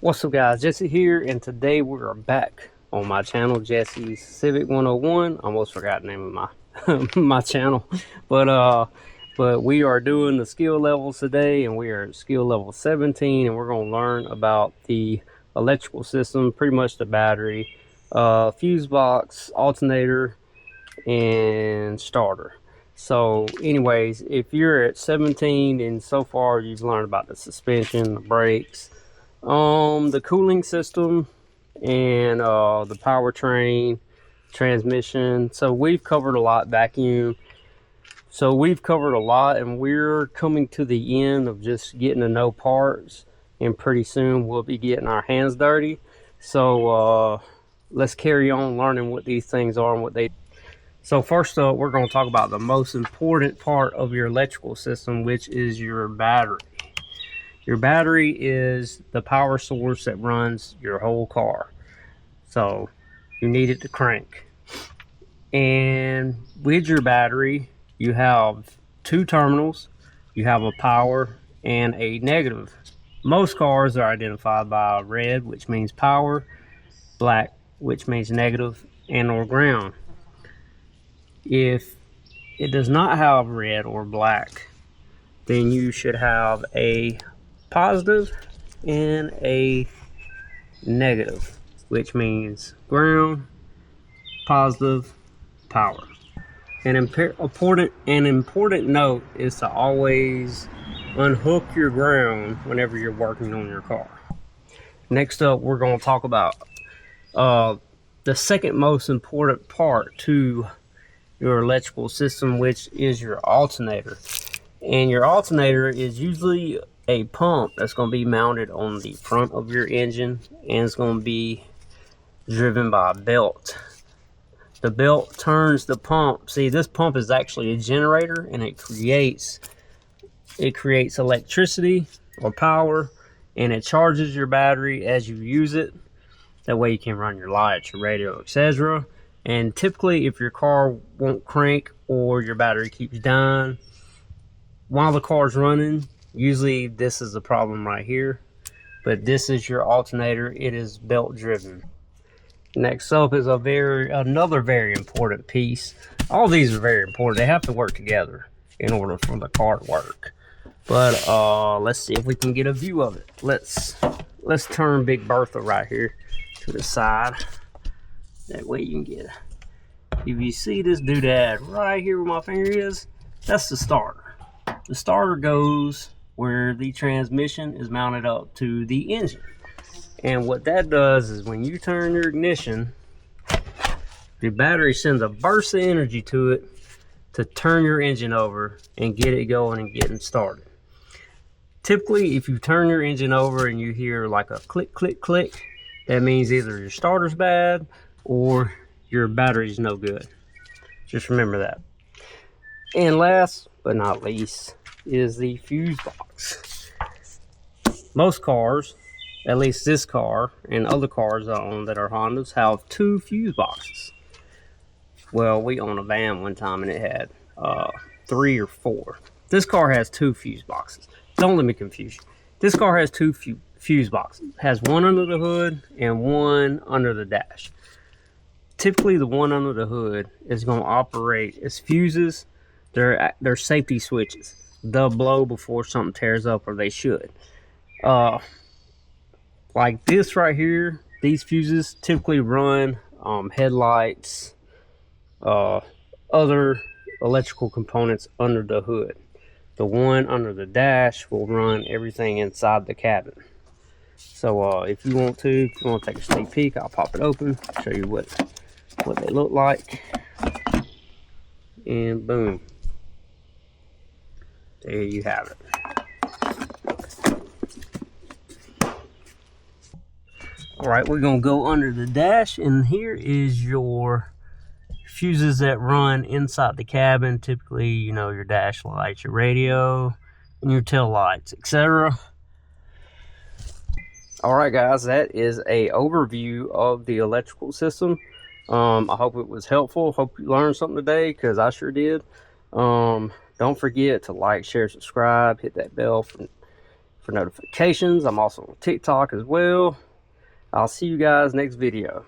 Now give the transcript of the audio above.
What's up guys, Jesse here, and today we are back on my channel, Jesse's Civic 101. Almost forgot the name of my my channel, but we are doing the skill levels today, and we are at skill level 17, and we're going to learn about the electrical system, pretty much the battery, fuse box, alternator, and starter. So anyways, if you're at 17 and so far you've learned about the suspension, the brakes, the cooling system, and the powertrain, transmission, so we've covered a lot, vacuum, so we've covered a lot, and we're coming to the end of just getting to know parts, and pretty soon we'll be getting our hands dirty. So let's carry on learning what these things are and what they. So first up, we're going to talk about the most important part of your electrical system, which is your battery. Your battery is the power source that runs your whole car. So you need it to crank. And with your battery, you have two terminals. You have a power and a negative. Most cars are identified by red, which means power, black, which means negative, and or ground. If it does not have red or black, then you should have a positive and a negative, which means ground, positive, power. An important note is to always unhook your ground whenever you're working on your car. Next up, we're going to talk about the second most important part to your electrical system, which is your alternator. And your alternator is usually a pump that's going to be mounted on the front of your engine, and it's going to be driven by a belt. The belt turns the pump. See, this pump is actually a generator, and it creates electricity or power, and it charges your battery as you use it. That way you can run your lights, your radio, etc. And typically, if your car won't crank or your battery keeps dying while the car's running, usually this is the problem right here. But this is your alternator. It is belt driven. Next up is another very important piece. All these are very important. They have to work together in order for the car to work. But let's see if we can get a view of it. Let's turn Big Bertha right here to the side. That way you can get it. If you see this doodad right here where my finger is, that's the starter. The starter goes where the transmission is mounted up to the engine. And what that does is when you turn your ignition, the battery sends a burst of energy to it to turn your engine over and get it going and getting started. Typically, if you turn your engine over and you hear like a click, click, click, that means either your starter's bad or your battery's no good. Just remember that. And last but not least is the fuse box. Most cars, at least this car and other cars I own that are Hondas, have two fuse boxes. Well, we owned a van one time and it had 3 or 4. This car has two fuse boxes. Don't let me confuse you. This car has two fuse boxes. It has one under the hood and one under the dash. Typically, the one under the hood is going to operate as fuses. They're safety switches. They'll blow before something tears up, or they should. Like this right here, these fuses typically run headlights, other electrical components under the hood. The one under the dash will run everything inside the cabin. So if you want to take a sneak peek, I'll pop it open, show you what they look like, and boom, there you have it. All right, we're gonna go under the dash, and here is your fuses that run inside the cabin. Typically, you know, your dash lights, your radio, and your tail lights, etc. All right, guys, that is a overview of the electrical system. I hope it was helpful. Hope you learned something today, because I sure did. Don't forget to like, share, subscribe, hit that bell for notifications. I'm also on TikTok as well. I'll see you guys next video.